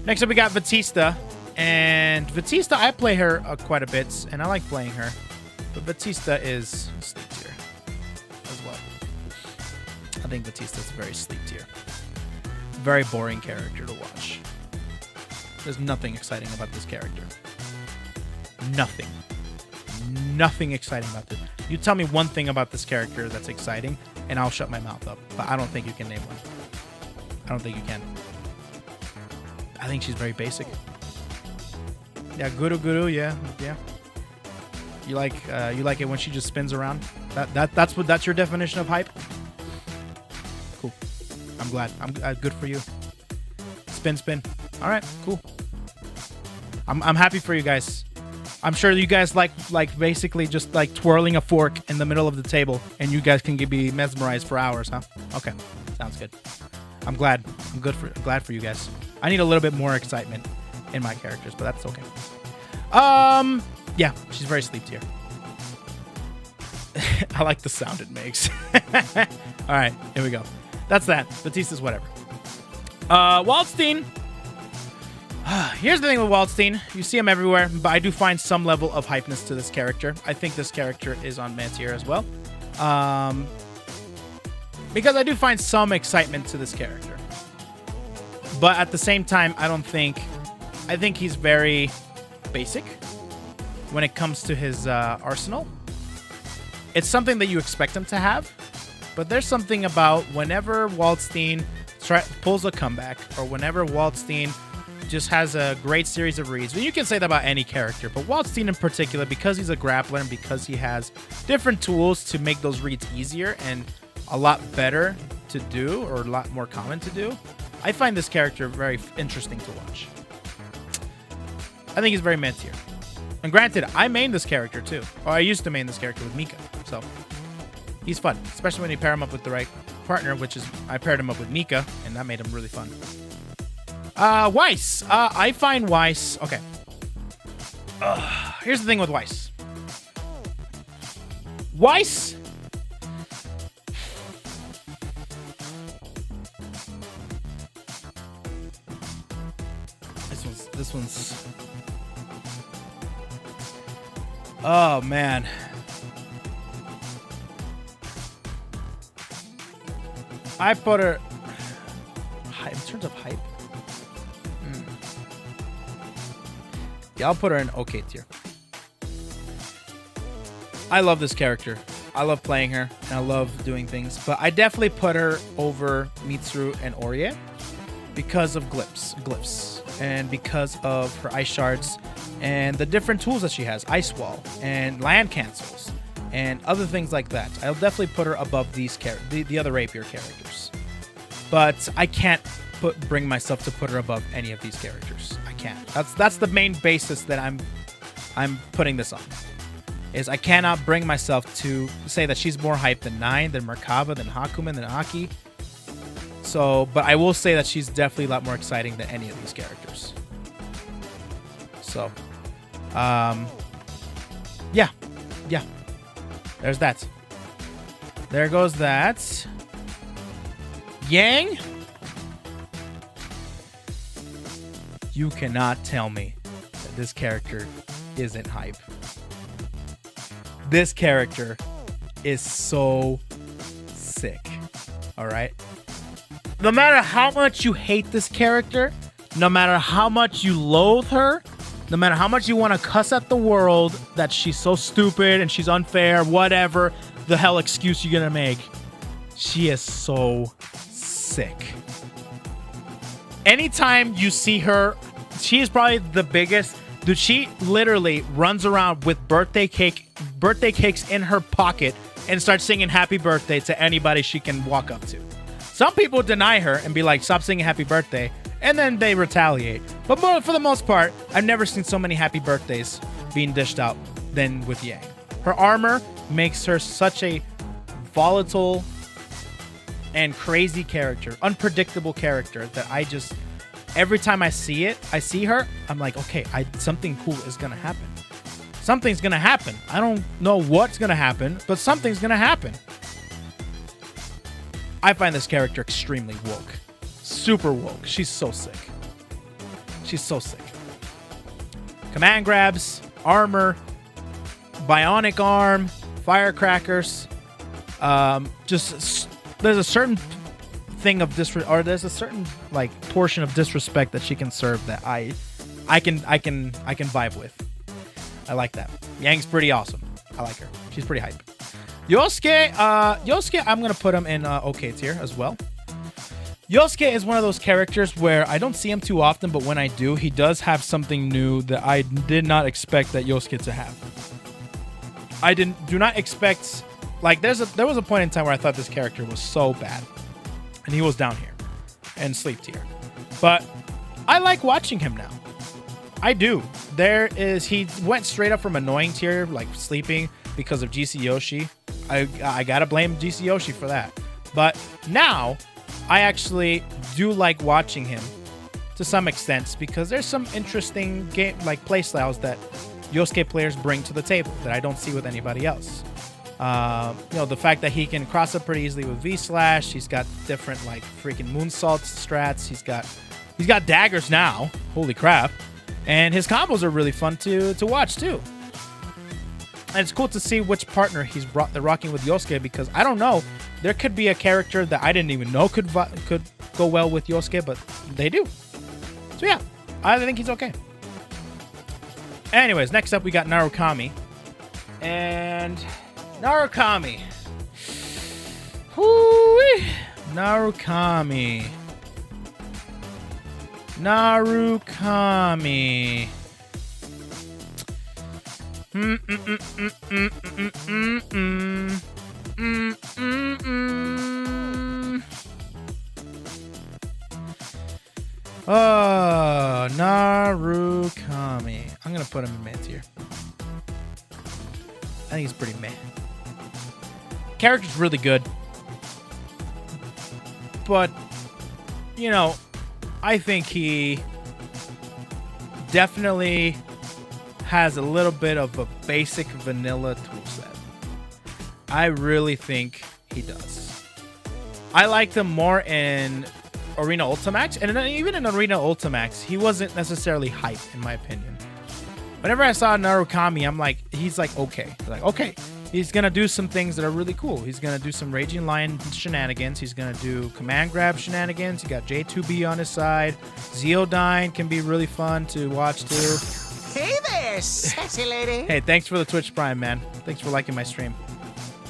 Next up, we got Batista. And Batista, I play her quite a bit, and I like playing her. But Batista is sleep tier as well. I think Batista's very sleep tier. Very boring character to watch. There's nothing exciting about this character. Nothing. Nothing exciting about this. You tell me one thing about this character that's exciting, and I'll shut my mouth up. But I don't think you can name one. I don't think you can. I think she's very basic. Yeah, Guru, yeah. You like it when she just spins around. That's your definition of hype. Cool. I'm glad. I'm good for you. Spin. All right, cool. I'm happy for you guys. I'm sure you guys like basically just like twirling a fork in the middle of the table, and you guys can be mesmerized for hours, huh? Okay, sounds good. I'm glad. I'm glad for you guys. I need a little bit more excitement in my characters, but that's okay. Yeah, she's very sleep tier. I like the sound it makes. All right, here we go. That's that. Batista's whatever. Waldstein. Here's the thing with Waldstein. You see him everywhere, but I do find some level of hypeness to this character. I think this character is on meh tier as well. Because I do find some excitement to this character. But at the same time, I think he's very basic when it comes to his arsenal. It's something that you expect him to have, but there's something about whenever Waldstein pulls a comeback, or whenever Waldstein just has a great series of reads. Well, you can say that about any character, but Waldstein in particular, because he's a grappler and because he has different tools to make those reads easier and a lot better to do, or a lot more common to do, I find this character very interesting to watch. I think he's very mid tier. And granted, I main this character too. Or I used to main this character with Myka. So he's fun, especially when you pair him up with the right partner, which is I paired him up with Myka, and that made him really fun. Weiss. I find Weiss. Okay. Here's the thing with Weiss. Weiss. This one's. Oh man. I put her in terms of hype. Yeah, I'll put her in okay tier. I love this character. I love playing her, and I love doing things. But I definitely put her over Mitsuru and Orie because of glyphs, and because of her ice shards, and the different tools that she has, ice wall, and land cancels, and other things like that. I'll definitely put her above these the other rapier characters. But I can't bring myself to put her above any of these characters. I can't. That's the main basis that I'm putting this on. Is I cannot bring myself to say that she's more hyped than Nine, than Merkaba, than Hakumen, than Aki. So, but I will say that she's definitely a lot more exciting than any of these characters. So, yeah. There's that. There goes that. Yang. You cannot tell me that this character isn't hype. This character is so sick. All right? No matter how much you hate this character, no matter how much you loathe her, no matter how much you want to cuss at the world that she's so stupid and she's unfair, whatever the hell excuse you're going to make, she is so sick. Anytime you see her, she is probably the biggest. Dude, she literally runs around with birthday cakes in her pocket and starts singing happy birthday to anybody she can walk up to. Some people deny her and be like, stop singing happy birthday, and then they retaliate. But for the most part, I've never seen so many happy birthdays being dished out than with Yang. Her armor makes her such a volatile and crazy character, unpredictable character, that every time I see her, I'm like, okay, something cool is gonna happen. Something's gonna happen. I don't know what's gonna happen, but something's gonna happen. I find this character extremely woke. Super woke. She's so sick. She's so sick. Command grabs, armor, bionic arm, firecrackers. There's a certain thing of there's a certain like portion of disrespect that she can serve that I can vibe with. I like that. Yang's pretty awesome. I like her. She's pretty hype. Yosuke, I'm gonna put him in okay tier as well. Yosuke is one of those characters where I don't see him too often, but when I do, he does have something new that I did not expect that Yosuke to have. I do not expect, like, there was a point in time where I thought this character was so bad, and he was down here and sleep tier. But I like watching him now. I do. He went straight up from annoying tier, like sleeping because of GC Yoshi. I gotta blame GC Yoshi for that. But now I actually do like watching him to some extent because there's some interesting game like play styles that Yosuke players bring to the table that I don't see with anybody else. The fact that he can cross up pretty easily with V-Slash. He's got different like freaking moonsault strats. He's got daggers now. Holy crap. And his combos are really fun to watch too. And it's cool to see which partner they're rocking with Yosuke because I don't know. There could be a character that I didn't even know could go well with Yosuke, but they do. So yeah, I think he's okay. Anyways, next up we got Narukami. And Narukami. Whoo-wee. Narukami. Oh, Narukami. I'm gonna put him in mid tier. I think he's pretty meh. Character's really good. But, I think he definitely has a little bit of a basic vanilla toolset. I really think he does. I liked him more in Arena Ultimax, and even in Arena Ultimax, he wasn't necessarily hype, in my opinion. Whenever I saw Narukami, I'm like, he's like, okay. Like, okay, he's going to do some things that are really cool. He's going to do some Raging Lion shenanigans. He's going to do command grab shenanigans. He got J2B on his side. Zeodyne can be really fun to watch, too. Hey there, sexy lady. Hey, thanks for the Twitch Prime, man. Thanks for liking my stream.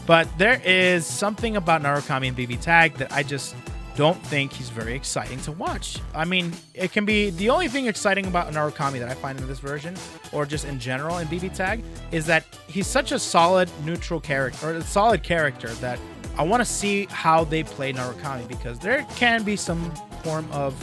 But there is something about Narukami and BBTAG that I just don't think he's very exciting to watch. I mean, it can be the only thing exciting about Narukami that I find in this version, or just in general in BBTAG, is that he's such a solid neutral character, or a solid character, that I want to see how they play Narukami, because there can be some form of,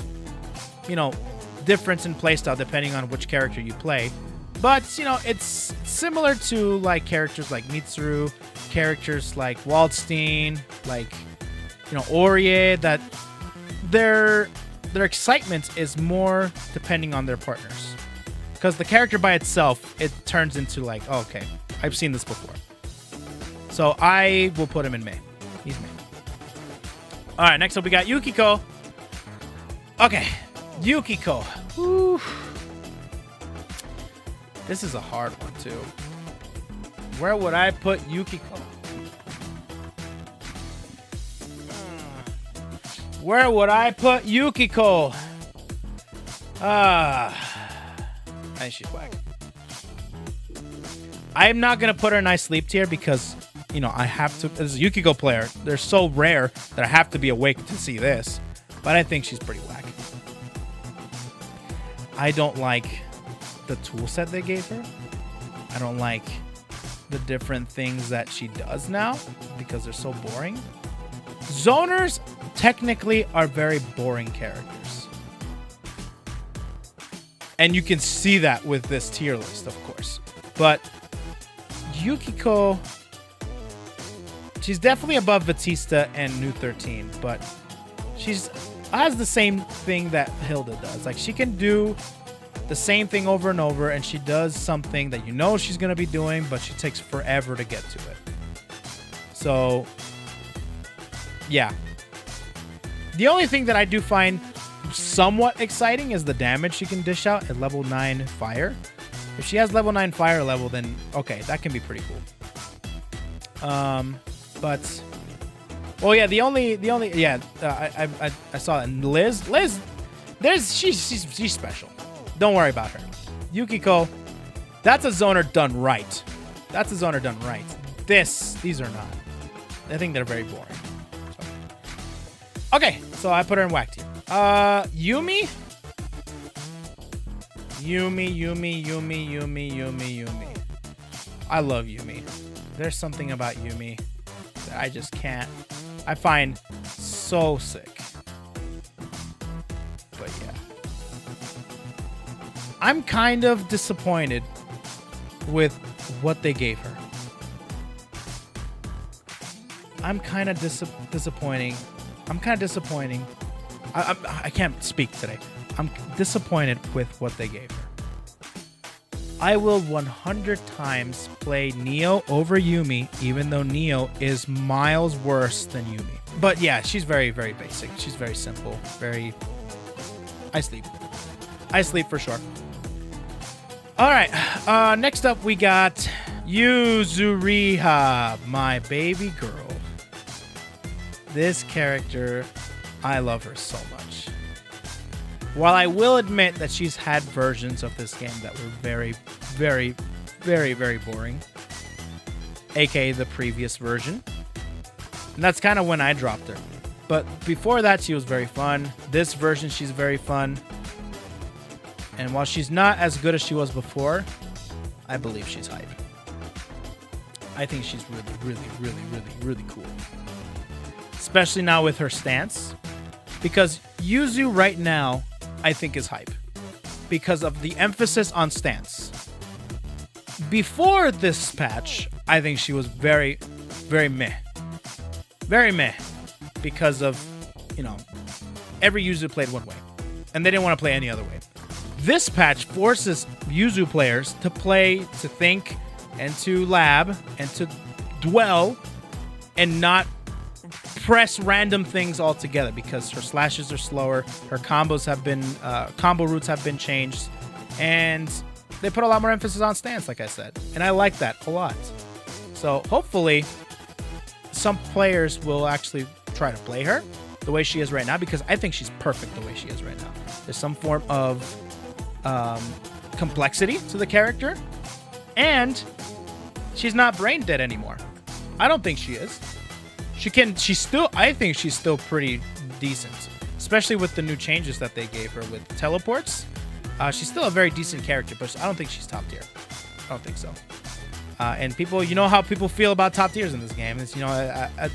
difference in playstyle depending on which character you play. But, it's similar to like characters like Mitsuru, characters like Waldstein, like Orie, that their excitement is more depending on their partners. Because the character by itself, it turns into like, oh, okay, I've seen this before. So I will put him in May. He's May. All right, next up we got Yukiko. Okay, Yukiko. Whew. This is a hard one too. Where would I put Yukiko? Where would I put Yukiko? I think she's whack. I'm not going to put her in nice sleep tier because, I have to, as a Yukiko player, they're so rare that I have to be awake to see this. But I think she's pretty whack. I don't like the toolset they gave her. I don't like the different things that she does now because they're so boring. Zoners technically are very boring characters. And you can see that with this tier list, of course. But Yukiko, she's definitely above Batista and New 13, but she's has the same thing that Hilda does. Like, she can do the same thing over and over, and she does something that you know she's going to be doing, but she takes forever to get to it. So, yeah. The only thing that I do find somewhat exciting is the damage she can dish out at level 9 fire. If she has level 9 fire level, then okay, that can be pretty cool. But well, yeah, the only yeah, I saw it. And Liz, she's special. Don't worry about her. Yukiko, that's a zoner done right. That's a zoner done right. These are not. I think they're very boring. So. Okay, so I put her in whack team. Yumi. I love Yumi. There's something about Yumi that I just can't. I find so sick. But yeah. I'm kind of disappointed with what they gave her. I'm kind of disappointing. I can't speak today. I'm disappointed with what they gave her. I will 100 times play Neo over Yumi, even though Neo is miles worse than Yumi. But yeah, she's very, very basic. She's very simple. I sleep for sure. All right. Next up, we got Yuzuriha, my baby girl. This character, I love her so much. While I will admit that she's had versions of this game that were very, very, very, very boring, aka the previous version. And that's kind of when I dropped her. But before that, she was very fun. This version, she's very fun. And while she's not as good as she was before, I believe she's hype. I think she's really, really, really, really, really cool. Especially now with her stance. Because Yuzu right now, I think is hype. Because of the emphasis on stance. Before this patch, I think she was very, very meh. Very meh. Because of, every Yuzu played one way. And they didn't want to play any other way. This patch forces Yuzu players to play, to think, and to lab, and to dwell, and not press random things all together, because her slashes are slower, her combos have been, combo routes have been changed, and they put a lot more emphasis on stance, like I said. And I like that a lot. So hopefully, some players will actually try to play her the way she is right now, because I think she's perfect the way she is right now. There's some form of complexity to the character, and she's not brain dead anymore. I don't think she is. I think she's still pretty decent, especially with the new changes that they gave her with teleports. She's still a very decent character, but I don't think she's top tier. I don't think so. And people, how people feel about top tiers in this game. It's,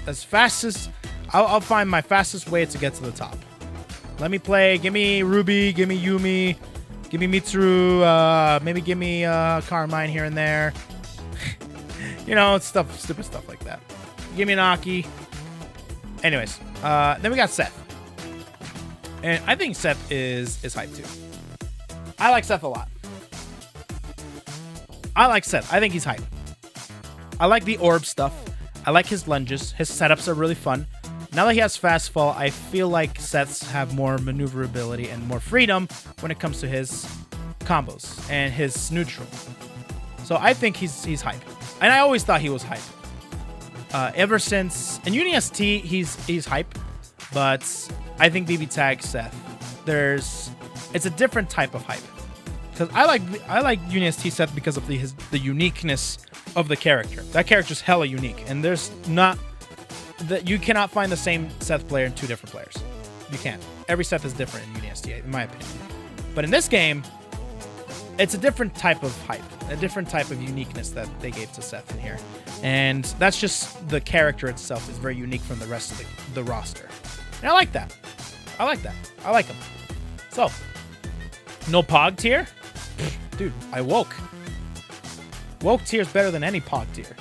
as fast as I'll find my fastest way to get to the top. Let me play. Give me Ruby. Give me Yumi. Give me Mitsuru. Maybe give me Carmine here and there. Stupid stuff like that. Give me an Aki. Anyways, then we got Seth. And I think Seth is hype too. I like Seth a lot. I think he's hype. I like the orb stuff. I like his lunges. His setups are really fun. Now that he has fast fall, I feel like Seth's have more maneuverability and more freedom when it comes to his combos and his neutral. So I think he's hype. And I always thought he was hype. Ever since in UniST, he's hype, but I think BBTAG Seth, it's a different type of hype. Because I like UniST Seth because of the uniqueness of the character. That character's hella unique, and you cannot find the same Seth player in two different players. You can't. Every Seth is different in UniST, in my opinion. But in this game, it's a different type of hype, a different type of uniqueness that they gave to Seth in here. And that's just the character itself is very unique from the rest of the roster. And I like that. I like him. So, no Pog tier? Dude, I woke. Woke tier is better than any Pog tier.